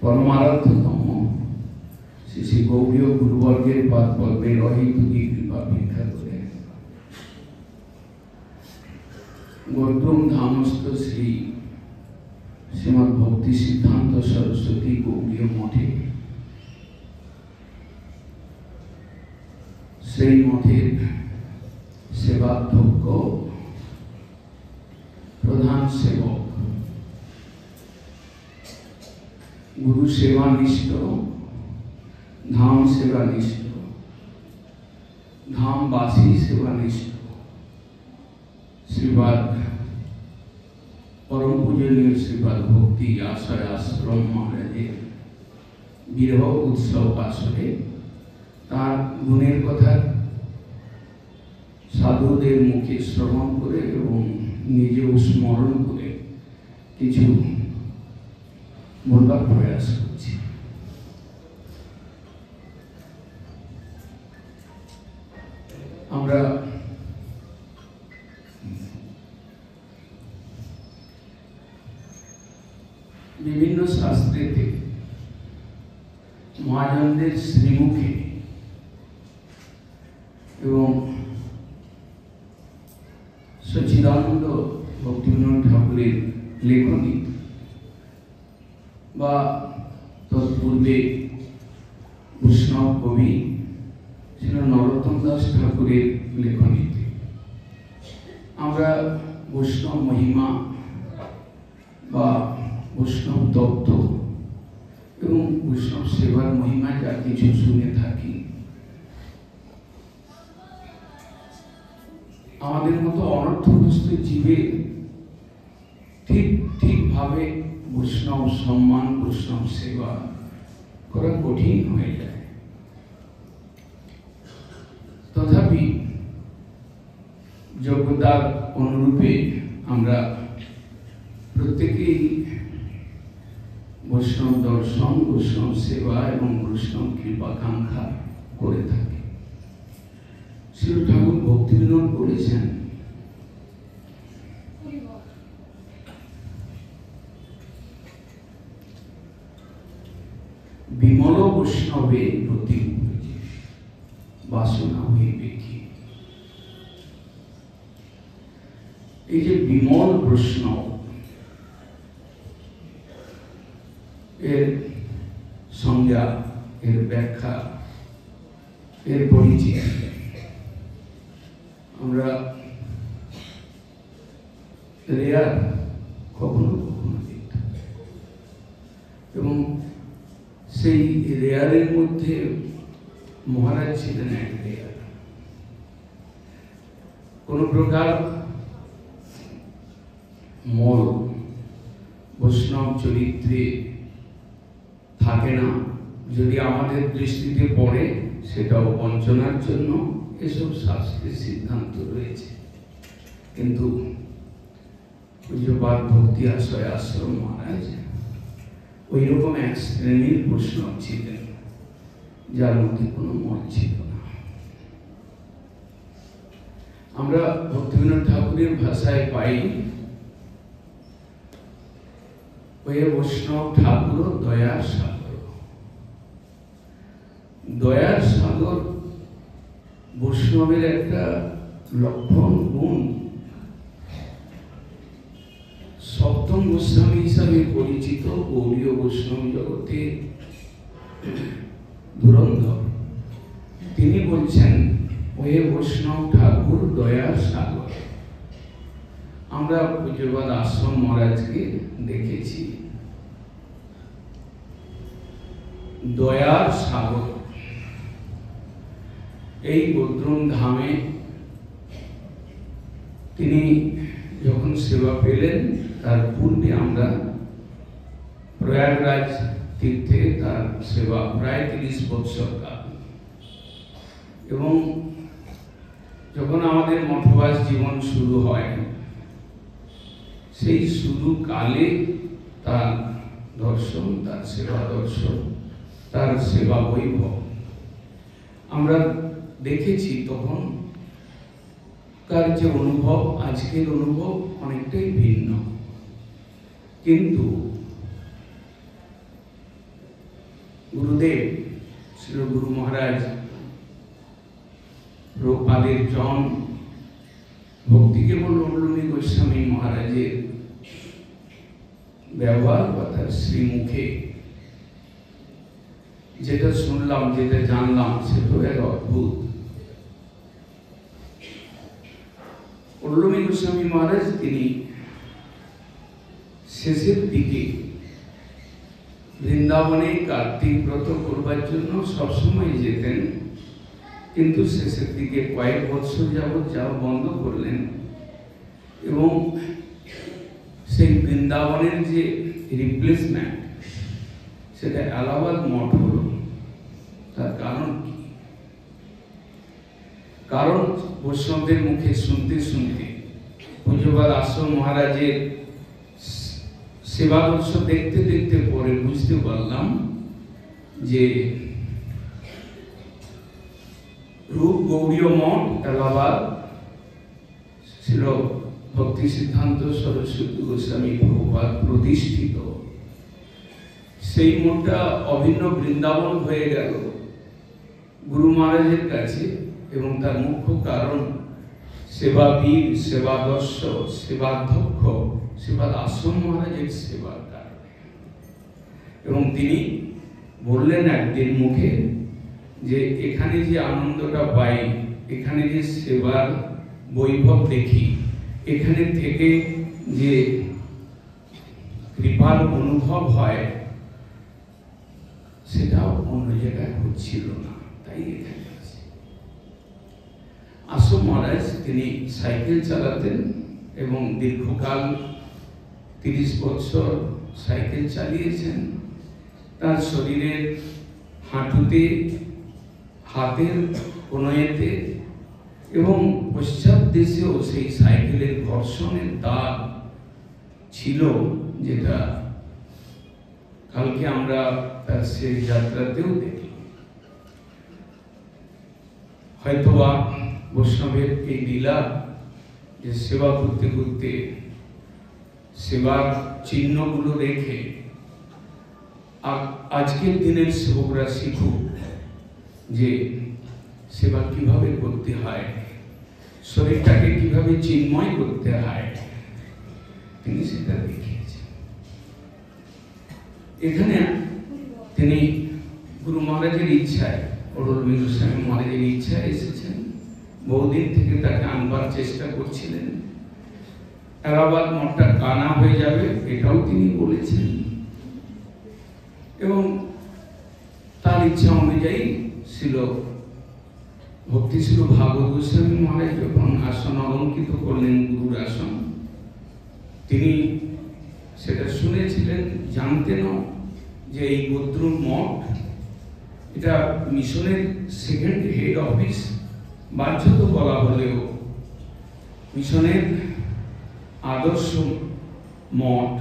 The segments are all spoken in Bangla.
परमाराध्यतम श्री श्री गौड़ीय गुरुवर्गेर पाद पद्मे रही तुगी कृपा भिक्षा करे गौतम धामस्थ श्री श्रीमद् भक्ति सिद्धांत सरस्वती गौड़ीय मठे সেই মঠের সেবাধ্যক্ষ প্রধান সেবক गुरु सेवानिष्ठ धाम सेवानिष्ठ धामवासी सेवानिष्ठ श्रीपाद परम पूजनीय श्रीपाद भक्ति आशय आश्रम महाराजेर বিরহ उत्सव आसरे तार गुणेर कथा साधुदेर मुखे श्रवण करे एवं निजेও स्मरण करे किछु बोलबार प्रयास करছি। আমরা বিভিন্ন শাস্ত্রেতে মহাজনদের শ্রীমুখে এবং সচিদানন্দ ভক্তিবিনোদ ঠাকুরের লেখনী বা তৎপূর্বে বৈষ্ণব কবি ছিল নরোত্তম দাস ঠাকুরের লেখনীতে আমরা বৈষ্ণব মহিমা বা বৈষ্ণব তত্ত্ব এবং বৈষ্ণব সেবার মহিমা যা কিছু শুনে থাকি আমাদের মতো অনর্থগ্রস্ত জীবে ঠিকভাবে বৈষ্ণব সম্মান বৈষ্ণব সেবা করা কঠিন হয়ে যায়। তথাপি যোগ্যতার অনুরূপে আমরা প্রত্যেকেই বৈষ্ণব দর্শন বৈষ্ণব সেবা এবং বৈষ্ণব কৃপাকাঙ্ক্ষা করে থাকি। শ্রী ঠাকুর ভক্তিবিনোদ বলেছেন বিমল বৈষ্ণবে প্রতি বাসনা হইবে কি। এই যে বিমল বৈষ্ণব এর সংজ্ঞা এর ব্যাখ্যা এর পরিচয় আমরা রেয়ার কখনো কখনো দেখতাম এবং সেই রেয়ারের মধ্যে মহারাজ ছিলেন এক রেয়ার। কোন প্রকার মল বৈষ্ণব চরিত্রে থাকে না, যদি আমাদের দৃষ্টিতে পড়ে সেটাও বঞ্চনার জন্য এসব শাস্ত্রের সিদ্ধান্ত রয়েছে। কিন্তু পূজ্যপাদ ভক্তি আশয় আশ্রম মহারাজ ওই রকম এক শ্রেণীর বৈষ্ণব ছিলেন যার মধ্যে কোনো মল ছিল না। আমরা ভক্তিবিনোদ ঠাকুরের ভাষায় পাই ওই বৈষ্ণব ঠাকুর দয়ার সাগর। দয়ার সাগর বৈষ্ণবের একটা লক্ষণ গুণ। সপ্তম গোস্বামী হিসাবে পরিচিত গৌড়ীয় বৈষ্ণব জগতে ধুরন্ধর তিনি বলছেন ওই বৈষ্ণব ঠাকুর দয়ার সাগর। আমরা পূজ্যপাদ আশ্রম মহারাজকে দেখেছি দয়ার সাগর। এই বদ্রুম ধামে তিনি যখন সেবা পেলেন তার পূর্বে আমরা প্রয়াগরাজ তীর্থে তার সেবা প্রায় 30 বছর কাল এবং যখন আমাদের মঠবাস জীবন শুরু হয় সেই শুরু কালে তার দর্শন তার সেবা দর্শন তার সেবা বৈভব আমরা দেখেছি। তখন কার যে অনুভব আজকের অনুভব অনেকটাই ভিন্ন, কিন্তু গুরুদেব শ্রী গুরু মহারাজ প্রভুপাদের জন ভক্তি কেবল উল্লুমি গোস্বামী মহারাজের ব্যবহার বা তার শ্রীমুখে যেটা শুনলাম, যেটা জানলাম, সেটা এক অদ্ভুত। উল্লুমি গোস্বামী মহারাজ তিনি শেষের দিকে বৃন্দাবনে কার্তিক ব্রত করবার জন্য সবসময় যেতেন, কিন্তু শেষের দিকে কয়েক বছর যাবৎ যাওয়া বন্ধ করলেন এবং সেই বৃন্দাবনের যে রিপ্লেসমেন্ট সেটা এলাহাবাদ মঠ হলো। তার কারণ কি? কারণ বৈষ্ণবদের মুখে শুনতে শুনতে পূজ্যপাদ আশ্রম মহারাজের সেবাদর্শ দেখতে দেখতে পরে বুঝতে পারলাম যে রূপ গৌড়ীয় মঠ এলাহাবাদ ছিল ভক্তি সিদ্ধান্ত সরস্বতী গোস্বামী প্রভুপাদ প্রতিষ্ঠিত। সেই মঠটা অভিন্ন বৃন্দাবন হয়ে গেল গুরু মহারাজের কাছে, এবং তার মুখ্য কারণ সেবাবীর, সেবাদর্শ, সেবাধ্যক্ষ সেবাদ আশ্রম মহারাজের সেবার কারণে। এবং তিনি বললেন একদিন মুখে যে এখানে যে আনন্দটা পাই, এখানে যে সেবার বৈভব দেখি, এখানে থেকে যে কৃপার অনুভব হয়, সেটাও অন্য জায়গায় হচ্ছিল না, তাই এখানে আছে। আশ্রম মহারাজ তিনি সাইকেল চালাতেন এবং দীর্ঘকাল 30 বছর সাইকেল চালিয়েছেন। তার শরীরের হাঁটুতে, হাতের কোণেতে এবং পশ্চাৎ দেশেও সেই সাইকেলের ঘর্ষণের দাগ ছিল, যেটা কালকে আমরা তার সেই যাত্রাতেও দেখি। হয়তোবা বৈষ্ণবের এই লীলা যে সেবা করতে করতে সেবার চিহ্নগুলো রেখে আজকের দিনের সেবকরা শিখুক যে সেবা কিভাবে করতে হয়, শরীরটাকে কিভাবে চিন্ময় করতে হয়, তিনি সেটা দেখিয়েছেন। এখানে তিনি গুরু মহারাজের ইচ্ছায়, অরুণবী গোস্বামী মহারাজের ইচ্ছায় এসেছেন। বহুদিন থেকে তাকে আনবার চেষ্টা করছিলেন। এলাহাবাদ মঠটা কানা হয়ে যাবে এটাও তিনি বলেছেন, এবং তার ইচ্ছা অনুযায়ী ছিল ভক্তি ছিল ভাগবত গোস্বামী মহারাজ যখন আসন অলঙ্কিত করলেন, গুরুর আসন, তিনি সেটা শুনেছিলেন, জানতেনও যে এই গদ্রুম মঠ এটা মিশনের সেকেন্ড হেড অফিস বাহ্যত বলা হলেও মিশনের আদর্শ মঠ,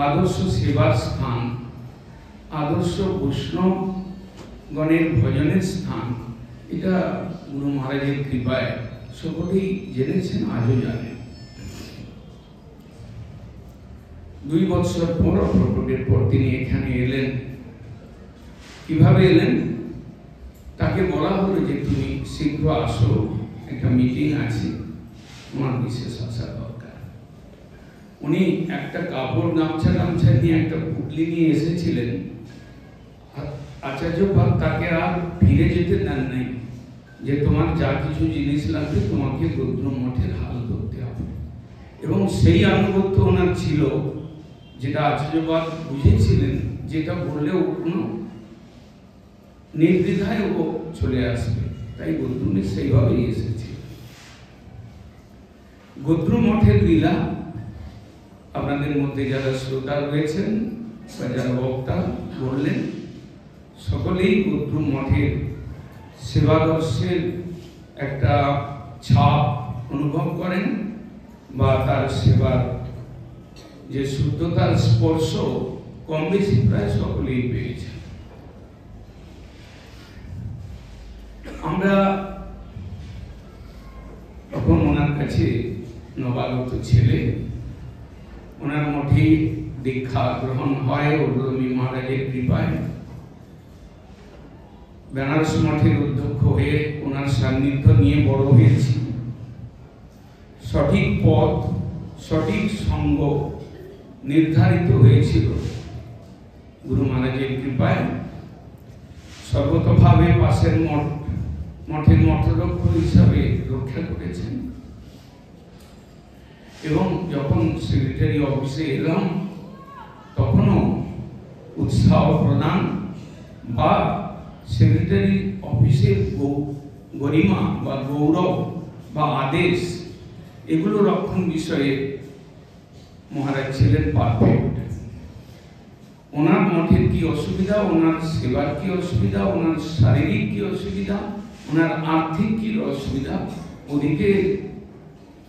আদর্শ সেবার স্থান, আদর্শ বৈষ্ণবগণের ভজনের স্থান, এটা গুরু মহারাজের কৃপায় সকলেই জেনেছেন, আজও জানেন। 2 বছর পর প্রকটের পর তিনি এখানে এলেন। কিভাবে এলেন? তাকে বলা হলো যে তুমি শীঘ্র আসো, একটা মিটিং আছে, তোমার বিশেষ আসা দরকার। উনি একটা কাপড় গামছা নিয়ে একটা পুটলি নিয়ে এসেছিলেন। আচার্যপাদ তাকে আর ফিরে যেতে দেন নাই, যে তোমার যা কিছু জিনিস লাগবে তোমাকে গদ্রুম মঠের হাল ধরতে হবে। এবং সেই আনুগত্য ওনার ছিল, যেটা আচার্যপাদ বুঝেছিলেন, যেটা বললেও কোনো নির্দ্বিধায় ও চলে আসবে, তাই গদ্রুমে সেইভাবেই এসেছে। গদ্রুম মঠের লীলা আপনাদের মধ্যে যারা শ্রোতা রয়েছেন বা যারা বক্তা বললেন, সকলেই গদ্রুম মঠের সেবাদর্শের একটা ছাপ অনুভব করেন, বা তার সেবার যে শুদ্ধতার স্পর্শ কম বেশি প্রায় সকলেই পেয়েছে। আমরা তখন ওনার কাছে নবাগত ছেলে, ওনার মঠে দীক্ষা গ্রহণ হয় অরুণবী মহারাজের কৃপায়। বেনারস মঠের অধ্যক্ষ হয়ে ওনার সান্নিধ্য নিয়ে বড় হয়েছি। সঠিক পথ, সঠিক সঙ্গ নির্ধারিত হয়েছিল গুরু মহারাজের কৃপায়। সর্বতভাবে পাশের মঠের মঠরক্ষ হিসাবে রক্ষা করেছেন। এবং যখন সেক্রেটারি অফিসে এলাম তখনও উৎসাহ প্রদান বা সেক্রেটারি অফিসের গরিমা বা গৌরব বা আদেশ এগুলো রক্ষণ বিষয়ে মহারাজ ছিলেন পারফেক্ট। ওনার মঠের কি অসুবিধা, ওনার সেবার কি অসুবিধা, ওনার শারীরিক কি অসুবিধা, ওনার আর্থিক কি অসুবিধা, ওদিকে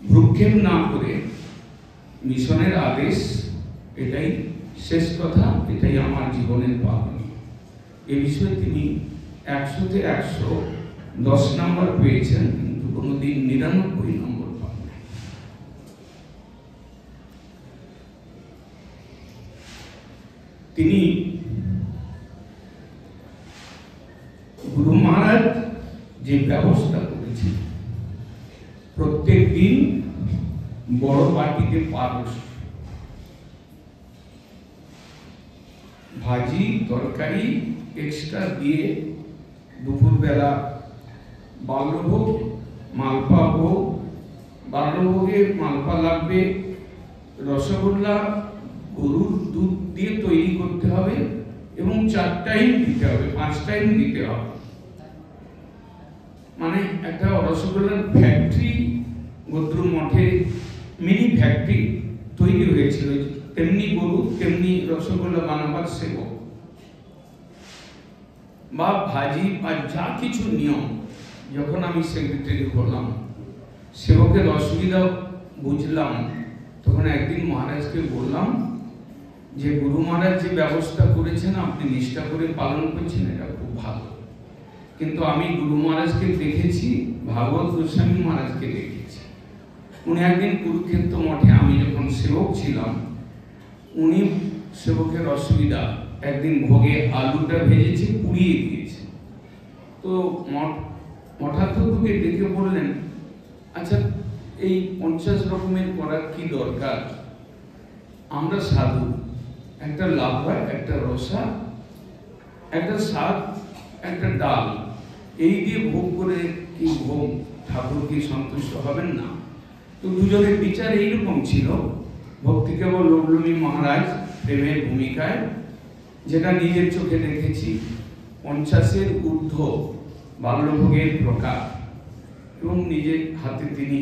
ভ্রুক্ষেপ না করে মিশনের আদেশ, এটাই শেষ কথা, এটাই আমার জীবনের পাওনা। এ বিষয়ে তিনি 100-তে 110 নম্বর পেয়েছেন, কিন্তু কোনোদিন 99 নম্বর পান। তিনি গুরু মহারাজ যে ব্যবস্থা করেছেন, প্রত্যেক দিন বড় বাটিতে পারস, ভাজি তরকারি এক্সট্রা দিয়ে দুপুরবেলা বাল্যভোগ, মালপা ভোগ, বাল্যভোগে মালপা লাগবে, রসগোল্লা গরুর দুধ দিয়ে তৈরি করতে হবে এবং 4 টাইম দিতে হবে, 5 টাইম দিতে হবে। মানে একটা রসগোল্লার ফ্যাক্টরি গদ্রু মঠে মিনি ফ্যাক্টরি তৈরি হয়েছিল, তেমনি গরু তেমনি রসগোল্লা বানাবার সেবক বা ভাজি বা যা কিছু নিয়ম। যখন আমি সেক্রেটারি হলাম, সেবকের অসুবিধা বুঝলাম, তখন একদিন মহারাজকে বললাম যে গুরু মহারাজ যে ব্যবস্থা করেছেন আপনি নিষ্ঠা করে পালন করছেন, এটা খুব ভালো, কিন্তু আমি গুরু মহারাজকে দেখেছি, ভাগবত গোস্বামী মহারাজকে দেখেছি। উনি একদিন কুরুক্ষেত্র মঠে, আমি যখন সেবক ছিলাম, উনি সেবকের অসুবিধা, একদিন ভোগে আলুটা ভেজেছে পুড়িয়ে দিয়েছে। তো মঠাধ্যক্ষকে ডেকে বললেন, আচ্ছা এই 50 রকমের করার কি দরকার, আমরা সাধু, একটা লাভা, একটা রসা, একটা শাক, একটা ডাল, এই দিয়ে ভোগ করে কি ভোগ ঠাকুর কি সন্তুষ্ট হবেন না? তো দুজনের বিচার এইরকম ছিল। ভক্তি কেবল লৌলমী মহারাজ প্রেমের ভূমিকায়, যেটা নিজের চোখে দেখেছি, 50-এর ঊর্ধ্ব বাল্যভোগের প্রকার, এবং নিজের হাতে তিনি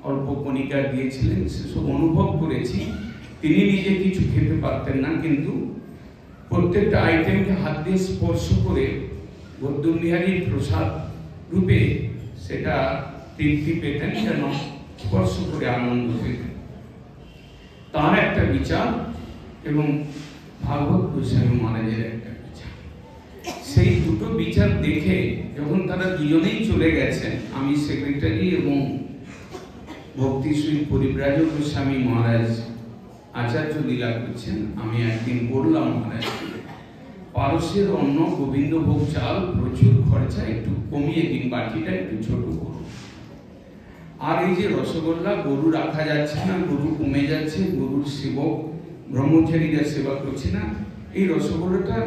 অল্প কণিকা দিয়েছিলেন, সেসব অনুভব করেছি। তিনি নিজে কিছু খেতে পারতেন না, কিন্তু প্রত্যেকটা আইটেমকে হাত দিয়ে স্পর্শ করে গদ্দুমবিহারীর প্রসাদ রূপে সেটা তৃপ্তি পেতেন, যেন স্পর্শ করে আনন্দ পেতেন। তার একটা বিচার এবং ভাগবত গোস্বামী মহারাজের একটা বিচার, সেই দুটো বিচার দেখে যখন তারা দুজনেই চলে গেছেন, আমি সেক্রেটারি এবং ভক্তি শ্রী পরিব্রাজ গোস্বামী মহারাজ আচার্য লীলা করছেন, আমি একদিন বললাম মহারাজকে, পারসের অন্ন গোবিন্দভোগ চাল প্রচুর খরচা, একটু কমিয়ে দিন, বাটিটা একটু ছোট করুন। আর এই যে রসগোল্লা, গরু রাখা যাচ্ছে না, গরু কমে যাচ্ছে, গরুর সেবক ব্রহ্মচারীরা সেবা করছে না, এই রসগোল্লাটা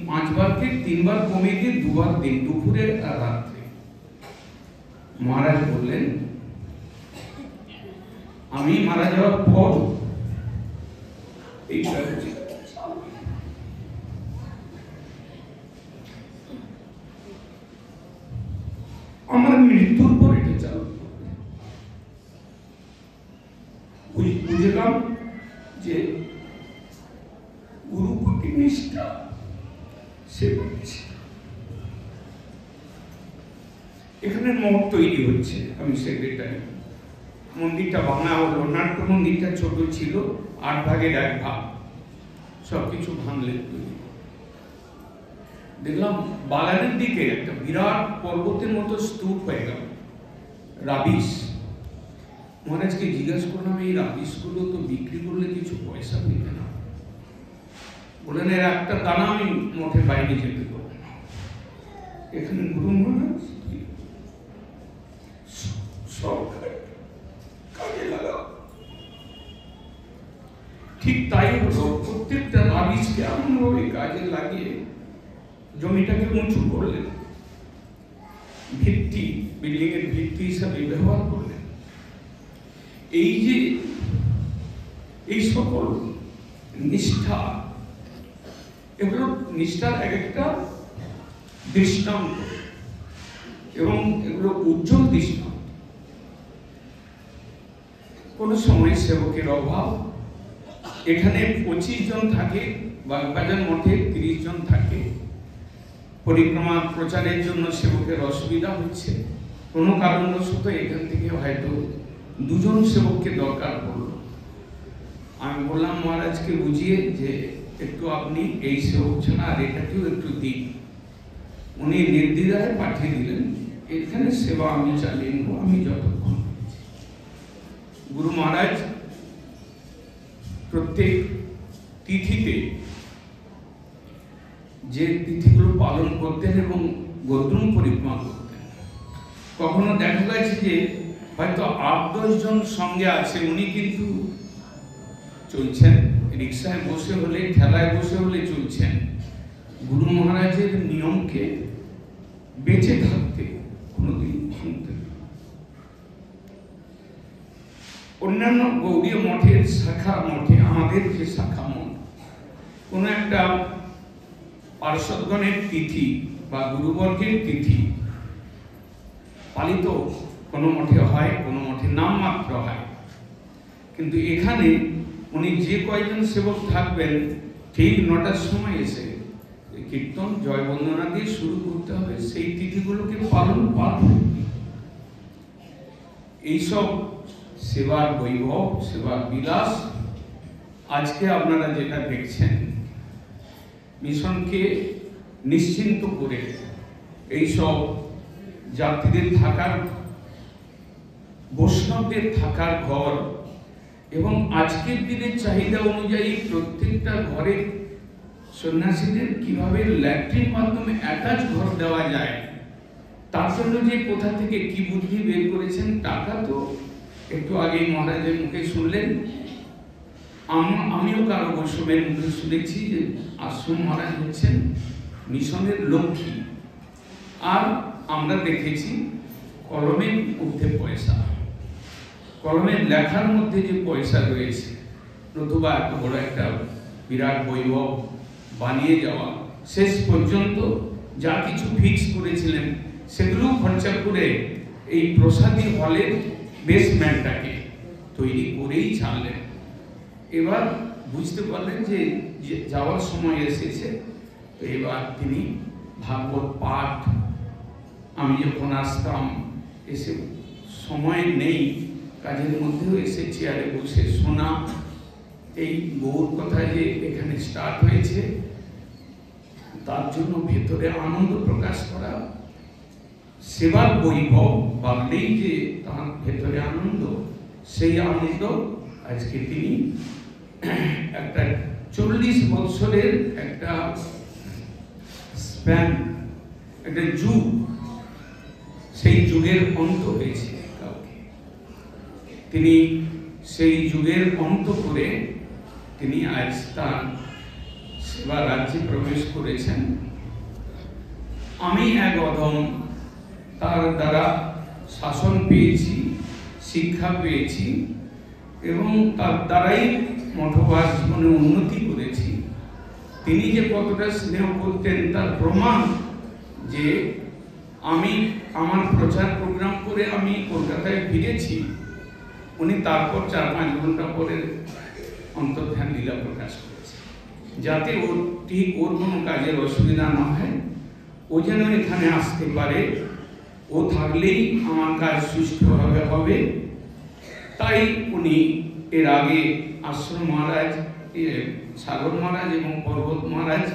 5 বারকে 3 বার কমিয়ে দিয়ে 2 বার দিন, দুপুরে আর রাত্রে। মহারাজ বললেন, আমি মারা যাওয়ার পর এই আমার মৃত্যুর পর এটা চালু বুঝলাম যে গুরু প্রতি নিষ্ঠা সে বলেছে। এখানে মঠ তৈরি হচ্ছে, আমি সেক্রেটারি। মন্দিরটা ভাঙা হলো, নাট্য মন্দিরটা ছোট ছিল, 8 ভাগের 1 ভাগ, সবকিছু ভাঙলে তৈরি। দেখলাম বাগানের দিকে একটা বিরাট পর্বতের মতো স্তূপ হয়ে গেল, রাবিশ। মহারাজকে জিজ্ঞাসা করলাম, এই রাবিশগুলো তো বিক্রি করলে কিছু পয়সা পেতে না? বললেন, এর একটা দানা আমি মঠের বাইরে যেতে দেবো না। এখানে গুরু মহারাজ সব কাজে লাগাও। ঠিক তাই হলো, প্রত্যেকটা রাবিজকে এমনভাবে কাজে লাগিয়ে জমিটাকে উঁচু করলেন, ভিত্তি, বিল্ডিং এর ভিত্তি হিসাবে ব্যবহার করলেন। এই যে এই সকল নিষ্ঠা, এগুলো নিষ্ঠার এক একটা দৃষ্টান্ত এবং এগুলো উজ্জ্বল দৃষ্টান্ত। কোন সময় সেবকের অভাব, এখানে 25 জন থাকে, বাগবাজার মঠে 30 জন থাকে, পরিক্রমা প্রচারের জন্য সেবকের অসুবিধা হচ্ছে, কোনো কারণবশত এখান থেকে হয়তো 2 জন সেবককে দরকার পড়লো। আমি বললাম মহারাজকে বুঝিয়ে যে একটু আপনি এই সেবক ছাড়া আর এটাকেও একটু দিন। উনি নির্দ্বিধায় পাঠিয়ে দিলেন। এখানে সেবা আমি চালিয়ে নেব আমি যতক্ষণ। গুরু মহারাজ প্রত্যেক তিথিতে যে তিথিগুলো পালন করতেন এবং গোত্রম পরিক্রমা করতেন, কখনো দেখা গেছে যে হয়তো 8-10 জন সঙ্গে আছে, উনি কিন্তু চলছেন, রিক্সায় বসে হলে, ঠেলায় বসে হলে চলছেন। গুরু মহারাজের নিয়মকে বেঁচে থাকতে কোনোদিন শুনতে। অন্যান্য গৌড়ীয় মঠের শাখা মঠে, আমাদের যে শাখা মঠ, কোন একটা পার্শ্বদগণের তিথি বা গুরুবর্গের তিথি পালিত কোনো মঠে হয়, কোনো মঠে নামমাত্র হয়। কিন্তু এখানে উনি যে কয়জন সেবক থাকবেন, ঠিক 9টার সময় এসে কীর্তন জয় বন্দনা দিয়ে শুরু করতে হবে, সেই তিথিগুলোকে পালন করবে। এইসব সেবার বৈভব, সেবার বিলাস আজকে আপনারা যেটা দেখছেন, মিশনকে নিশ্চিন্ত করে এইসব যাত্রীদের থাকার, বৈষ্ণবদের থাকার ঘর, এবং আজকের দিনের চাহিদা অনুযায়ী প্রত্যেকটা ঘরে সন্ন্যাসীদের কিভাবে ল্যাট্রিন মাধ্যমে অ্যাটাচ ঘর দেওয়া যায়, তার জন্য যে কোথা থেকে কি বুদ্ধি বের করেছেন। টাকা তো একটু আগেই মহারাজের মুখে শুনলেন, আমিও কারো বৈষ্ণবের মুখে শুনেছি যে আশ্রম মহারাজ হচ্ছেন মিশনের লক্ষ্মী। আর আমরা দেখেছি কলমের ঊর্ধ্বে পয়সা, কলমের লেখার মধ্যে যে পয়সা রয়েছে, নতুবা এত বড় একটা বিরাট বৈভব বানিয়ে যাওয়া, শেষ পর্যন্ত যা কিছু ফিক্স করেছিলেন সেগুলো খরচা করে এই প্রসাদী হলের বেসমেন্টটাকে তৈরি করেই ছাড়লেন। এবার বুঝতে পারলেন যে যাওয়ার সময় এসেছে, তো এবার তিনি ভাগবত পাঠ, আমি যখন আসতাম এসে সময় নেই, কাজের মধ্যেও এসে চেয়ারে বসে শোনা, এই গৌর কথা যে এখানে স্টার্ট হয়েছে তার জন্য ভেতরে আনন্দ প্রকাশ করা, সেবার বৈভব ভাবলেই যে তার ভেতরে আনন্দ, সেই আনন্দ আজকে তিনি একটা 40 বছরের একটা স্প্যান, একটা যুগ, সেই যুগের অন্ত হয়েছে কাউকে, তিনি সেই যুগের অন্ত করে তিনি আজ তার সেবা রাজ্যে প্রবেশ করেছেন। আমি এক অধম, তার দ্বারা শাসন পেয়েছি, শিক্ষা পেয়েছি এবং তার দ্বারাই মঠবাস জীবনে উন্নতি করেছি। তিনি যে কতটা স্নেহ করতেন তার প্রমাণ যে আমি আমার প্রচার প্রোগ্রাম করে আমি কলকাতায় ফিরেছি, উনি তারপর 4-5 ঘন্টা পরে অন্তর্ধান লীলা প্রকাশ করেছে, যাতে ওর ঠিক ওর কোনো কাজের অসুবিধা না হয়, ও যেন এখানে আসতে পারে, ও থাকলেই আমার কাজ সুষ্ঠুভাবে হবে। তাই উনি এর আগে আশ্রম মহারাজ, সাগর মহারাজ এবং পর্বত মহারাজ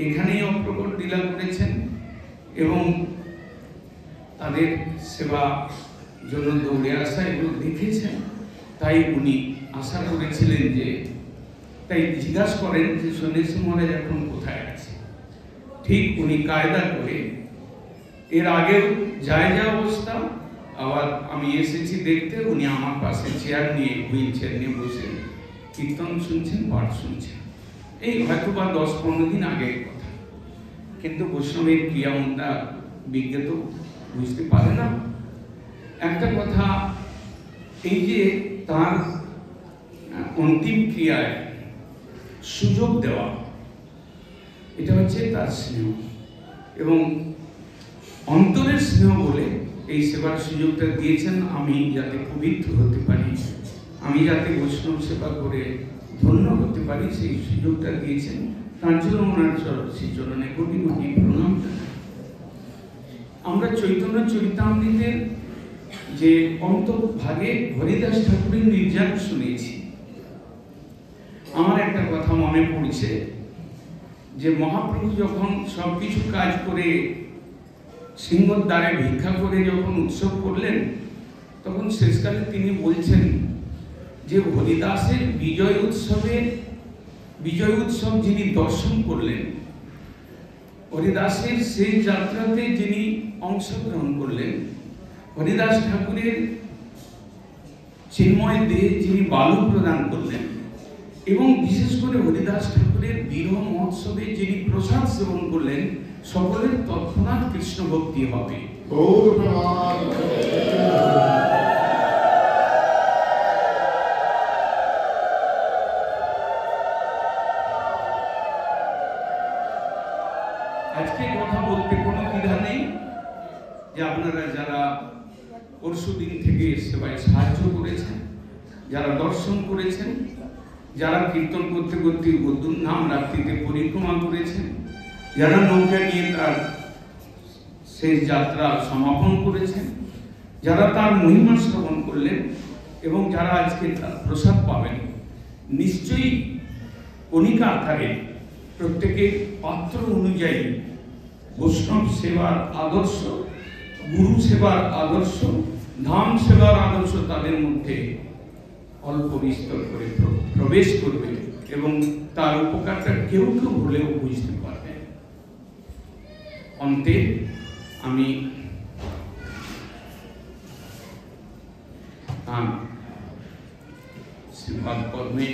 এখানেই অপ্রকট লীলা করেছেন এবং তাদের সেবা জন্য দৌড়ে আসা এগুলো দেখেছেন। তাই উনি আশা করেছিলেন যে, তাই জিজ্ঞাসা করেন যে সন্ন্যাসী মহারাজ এখন কোথায় আছে। ঠিক উনি কায়দা করে এর আগেও যায় যা অবস্থা, আবার আমি এসেছি দেখতে, উনি আমার পাশে চেয়ার নিয়ে, হুইল চেয়ার নিয়ে বসে কীর্তন শুনছেন, পাঠ শুনছেন। এই হয়তো বা 10-15 দিন আগের কথা। কিন্তু বৈষ্ণবের ক্রিয়ামন্ডা বিজ্ঞত বুঝতে পারে না। একটা কথা, এই যে তার অন্তিম ক্রিয়ায় সুযোগ দেওয়া, এটা হচ্ছে তার স্নেহ এবং অন্তরের স্নেহ বলে এই সেবার সুযোগটা দিয়েছেন। আমি যাতে পবিত্র হতে পারি, আমি যাতে বৈষ্ণব সেবা করে ধন্য হতে পারি, সেই সুযোগটা দিয়েছেন। তার জন্য ওনার চরণে কোটি কোটি প্রণাম জানাই। আমরা চৈতন্য চরিতামৃতের যে অন্তর্ভাগে হরিদাস ঠাকুরের নির্যাত শুনেছি। আমার একটা কথা মনে পড়ছে যে মহাপ্রভু যখন সবকিছু কাজ করে সিংহর দ্বারে ভিক্ষা করে যখন উৎসব করলেন, তখন শেষকালে তিনি বলছেন যে হরিদাসের বিজয় উৎসব যিনি দর্শন করলেন, হরিদাসের সেই যাত্রাতে যিনি অংশগ্রহণ করলেন, হরিদাস ঠাকুরের চিন্ময় দেহে যিনি বালু প্রদান করলেন, এবং বিশেষ করে হরিদাস ঠাকুরের বিরহ মহোৎসবে যিনি প্রসাদ সেবন করলেন, সকলের তৎক্ষণাৎ কৃষ্ণ ভক্তি হবে। আজকে কথা বলতে কোনো দ্বিধা নেই যে আপনারা যারা পরশুদিন থেকে সেবায় সাহায্য করেছেন, যারা দর্শন করেছেন, যারা কীর্তন করতে করতে গদ্দুর নাম রাত্রিতে পরিক্রমা করেছেন, যারা নৌকা নিয়ে তার শেষ যাত্রা সমাপন করেছেন, যারা তার মহিমা শ্রবণ করলেন এবং যারা আজকে তার প্রসাদ পাবেন, নিশ্চয়ই কণিকা আকারে প্রত্যেকের পাত্র অনুযায়ী বৈষ্ণব সেবার আদর্শ, গুরু সেবার আদর্শ, ধাম সেবার আদর্শ তাদের মধ্যে অল্প বিস্তর করে প্রবেশ করবে এবং তার উপকারটা কেউ কেউ হলেও বুঝতে পারবে। অন্তে আমি শ্রীপাদ পদ্মে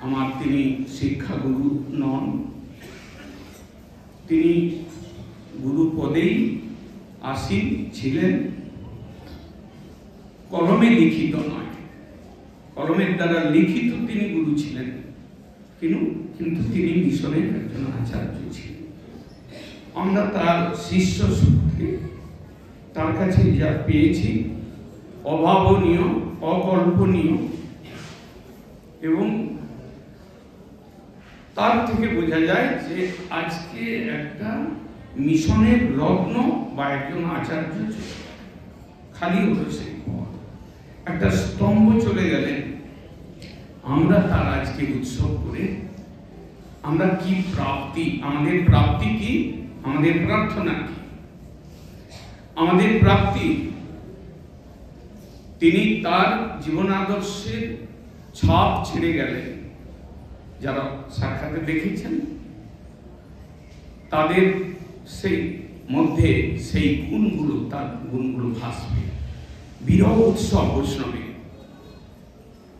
আমার তিনি শিক্ষাগুরু নন, তিনি গুরু পদেই আসীন ছিলেন, কলমে লিখিত নয়, কলমের দ্বারা লিখিত তিনি গুরু ছিলেন, কিন্তু তিনি মিশনের একজন আচার্য ছিলেন। আমরা তার শিষ্য সূত্রে তার কাছে যা পেয়েছি অভাবনীয়, অকল্পনীয়, এবং তার থেকে বোঝা যায় যে আজকে একটা মিশনের লগ্ন বা একজন আচার্য খালি হলো, সেই একটা স্তম্ভ চলে গেলেন। আমরা তার আজকে উৎসব করে আমরা কি প্রাপ্তি, আমাদের প্রাপ্তি কি, আমাদের প্রার্থনা কি? আমাদের প্রাপ্তি তিনি তার জীবন আদর্শের ছাপ ছেড়ে গেলেন। যারা সাক্ষাতে দেখেছেন তাদের সেই মধ্যে সেই গুণগুলো, তার গুণগুলো ভাসবে। বিরহ উৎসব বৈষ্ণবে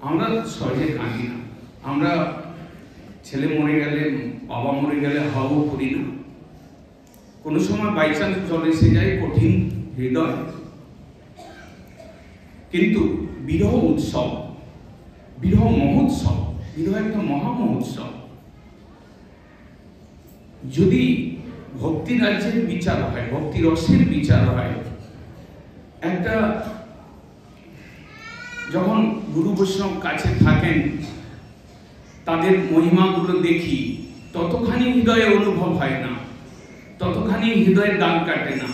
আমরা সহজে কাঁদি না। আমরা ছেলে মরে গেলে, বাবা মরে গেলে হাও করি না। কোনো সময় বাইচান্স জল এসে যায়, কঠিন হৃদয়। কিন্তু বিরহ উৎসব, বিরহ মহোৎসব, বিরহ একটা মহা মহোৎসব। যদি ভক্তি রাজ্যের বিচার হয়, ভক্তি রসের বিচার হয়, একটা যখন গুরু বৈষ্ণব কাছে থাকেন, তাদের মহিমাগুলো দেখি, ততখানি হৃদয়ে অনুভব হয় না, ততখানি হৃদয়ে দাগ কাটে না।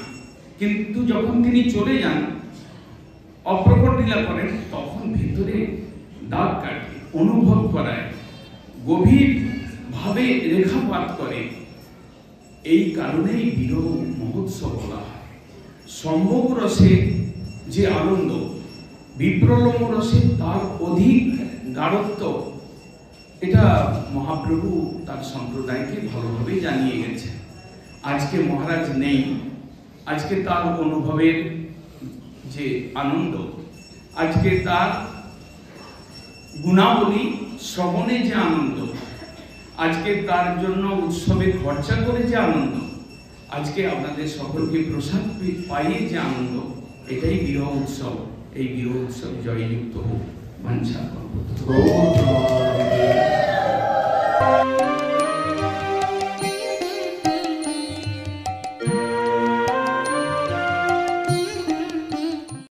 কিন্তু যখন তিনি চলে যান, অপ্রকট লীলা করেন, তখন ভিতরে দাগ কাটে, অনুভব করায়, গভীর ভাবে রেখাপাত করে। এই কারণেই বিরহ মহোৎসব বলা হয়। সম্ভোগ রসে যে আনন্দ, বিপ্রলম্ব রসে তার অধিক গাঢ়ত্ব, এটা মহাপ্রভু তার সম্প্রদায়কে ভালোভাবে জানিয়ে গেছেন। আজকে মহারাজ নেই, আজকে তার অনুভবের যে আনন্দ, আজকে তার গুণাবলী শ্রবণে যে আনন্দ, আজকে তার জন্য উৎসবে খরচা করে যে আনন্দ, আজকে আপনাদের সকলকে প্রসাদ পাইয়ে যে আনন্দ, এটাই বিরহ উৎসব। এই বিরহ উৎসব জয়যুক্ত হোক। বাঞ্ছা